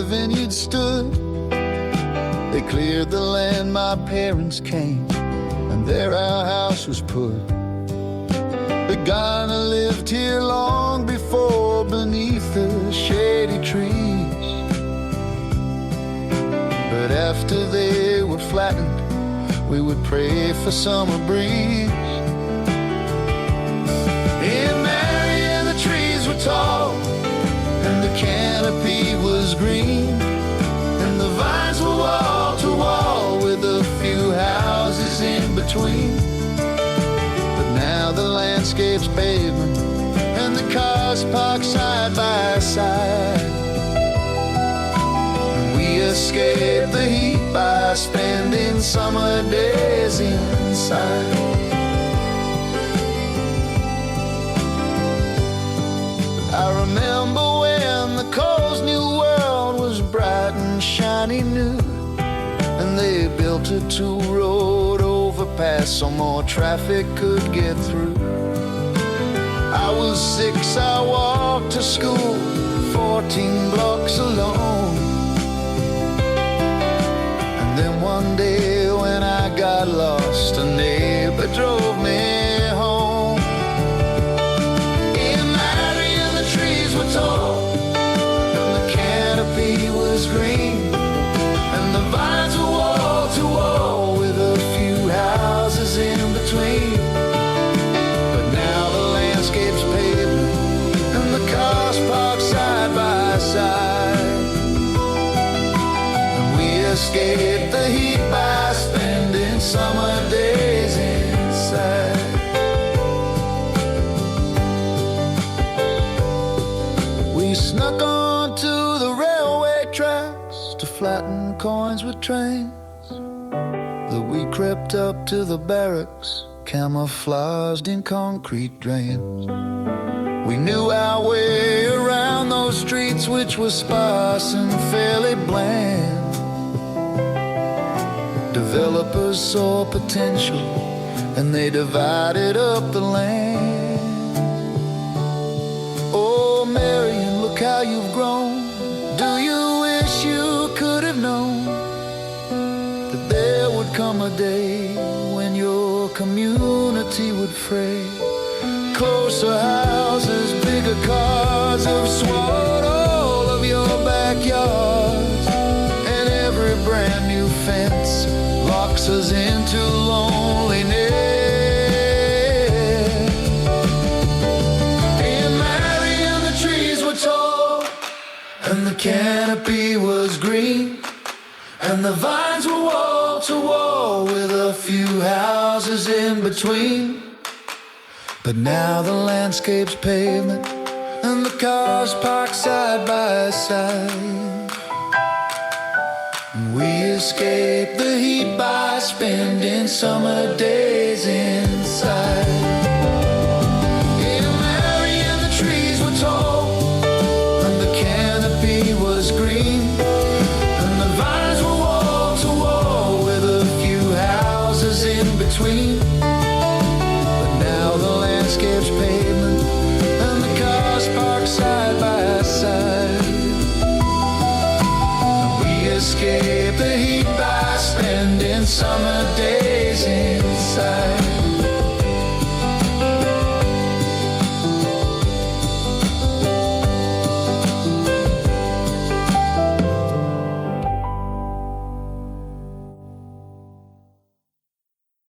the vineyard stood. They cleared the land, my parents came, and there our house was put. The Ghana lived here long before, beneath the shady trees. But after they were flattened, we would pray for summer breeze. In Marion the trees were tall, and the canopy was green, and the vines were wall to wall with a few houses in between. But now the landscape's pavement, and the cars park side by side. We escape the heat by spending summer days inside. I remember when the cold's new world was bright and shiny new, and they built a two-road overpass so more traffic could get through. I was 6, I walked to school 14 blocks alone. And then one day when I got lost, a neighbor drove me home. In Marion the trees were tall, and the canopy was green, and the vines were wall to wall with a few houses in between. But now the landscape's pavement, and the cars park side by side. And we escape the heat by spending summer days inside. We snuck onto the railway tracks to flatten coins with trains. That we crept up to the barracks, camouflaged in concrete drains. We knew our way around those streets, which were sparse and fairly bland. Developers saw potential, and they divided up the land. Oh Marion, look how you've grown. Do you wish you could have known that there would come a day when your community would fray? Closer houses, bigger cars have swallowed all of your backyards, and every brand new fence locks us into loneliness. In Marion the trees were tall, and the canopy was green, and the vines were wall to wall with a few houses in between. But now the landscape's pavement, and the cars park side by side. And we escape the heat by spending summer days inside. In Marion the trees were tall, and the canopy was green, and the vines were wall to wall with a few houses in between. But now the landscape's pavement, and the cars park side by side. And we escape the heat by spending summer days